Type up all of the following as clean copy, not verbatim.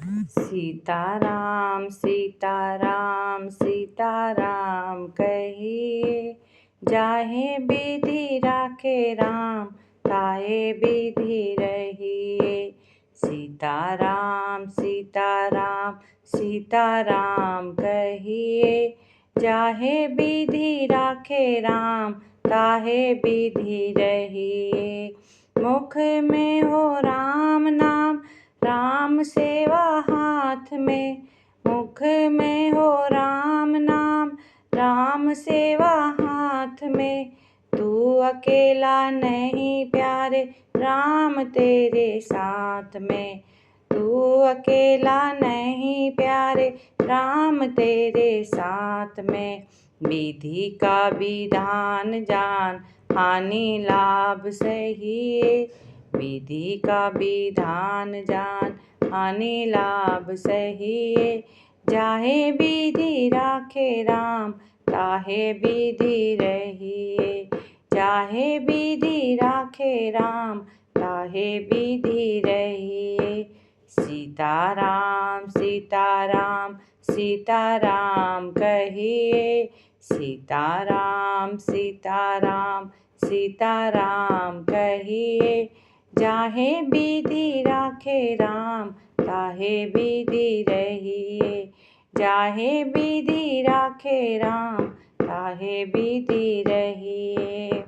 सीताराम सीताराम सीताराम कहिए, जाहे विधि राखे राम, ताहे विधि रहिए। सीताराम सीताराम सीताराम कहिए, जाहे विधि राखे राम, ताहे विधि रहिए। मुख में हो राम नाम, राम सेवा हाथ में। मुख में हो राम नाम, राम सेवा हाथ में। तू अकेला नहीं प्यारे, राम तेरे साथ में। तू अकेला नहीं प्यारे, राम तेरे साथ में। विधि का विधान जान, हानि लाभ सहिए। विधि का विधान जान, हानि लाभ सहिए। जाहे विधि राखे राम, ताहे विधि रहिए। जाहे विधि राखे राम, ताहे विधि रहिए। सीताराम सीताराम सीताराम कहिए, सीताराम सीताराम सीताराम कहिए। जाहे विधि राखे राम, ताहे विधि रहिए। जाहे विधि राखे राम, ताहे विधि रहिए।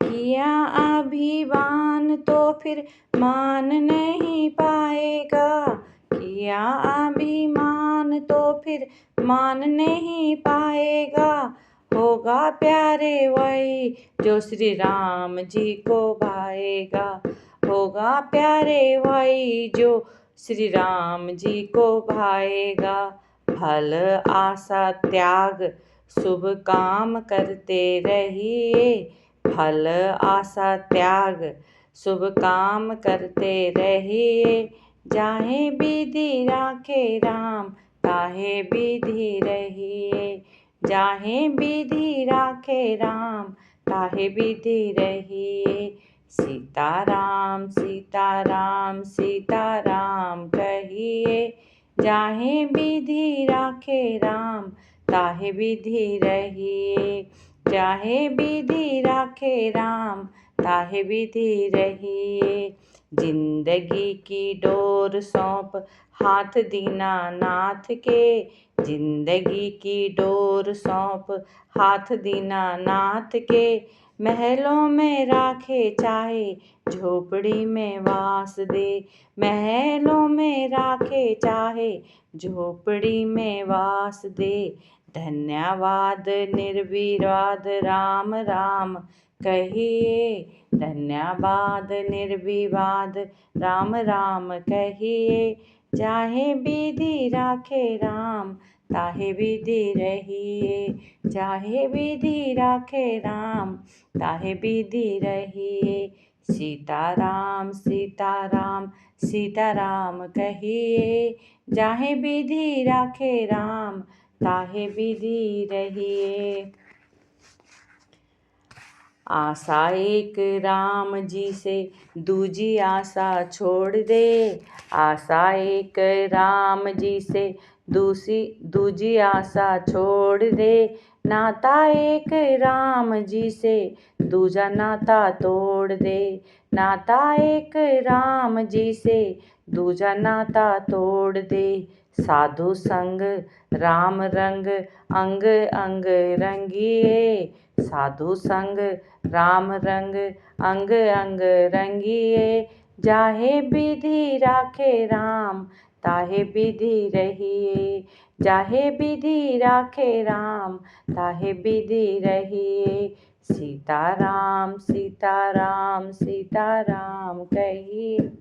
किया अभिमान तो फिर मान नहीं पाएगा। किया अभिमान तो फिर मान नहीं पाएगा। होगा प्यारे वही जो श्री राम जी को भाएगा। होगा प्यारे वही जो श्री राम जी को भाएगा। फल आशा त्याग शुभ काम करते रहिए। फल आशा त्याग शुभ काम करते रहिए। जाहे विधि राखे राम, ताहे विधि रहिए। जाहे विधि राखे राम, ताहे विधि रहिए। सीताराम सीताराम सीताराम कहिए, जाहे विधि राखे राम, ताहे विधि रहिए। जाहे विधि राखे राम, ताहे विधि रहिए। जिंदगी की डोर सौंप हाथ दीनानाथ के। जिंदगी की डोर सौंप हाथ दीनानाथ के। महलों में राखे चाहे झोपड़ी में वास दे। महलों में राखे चाहे झोपड़ी में वास दे। धन्यवाद निर्विवाद राम राम कहिए। धन्यवाद निर्विवाद राम राम कहिए। जाहे विधि राखे राम, ताहे विधि रहिए। जाहे विधि राखे राम, ताहे विधि रहिए। सीताराम सीताराम सीताराम कहिए, जाहे विधि राखे राम, ताहे विधि रहिए। आशा एक राम जी से दूजी आशा छोड़ दे। आशा एक राम जी से दूजी आशा छोड़ दे। नाता एक राम जी से दूजा नाता तोड़ दे। नाता एक राम जी से दूजा नाता तोड़ दे। साधु संग राम रंग, अंग अंग रंगिए। साधु संग राम रंग, अंग अंग रंगिए। जाहे विधि राखे राम, ताहे विधि रहिए। जाहे विधि राखे राम, ताहे विधि रहिए। सीताराम सीताराम सीताराम कहिए,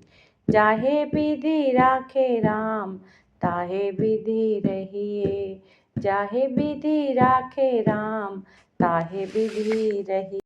जाहे विधि राखे राम, ताहे विधि रहिए। जाहे विधि राखे राम, ताहे विधि रहिए।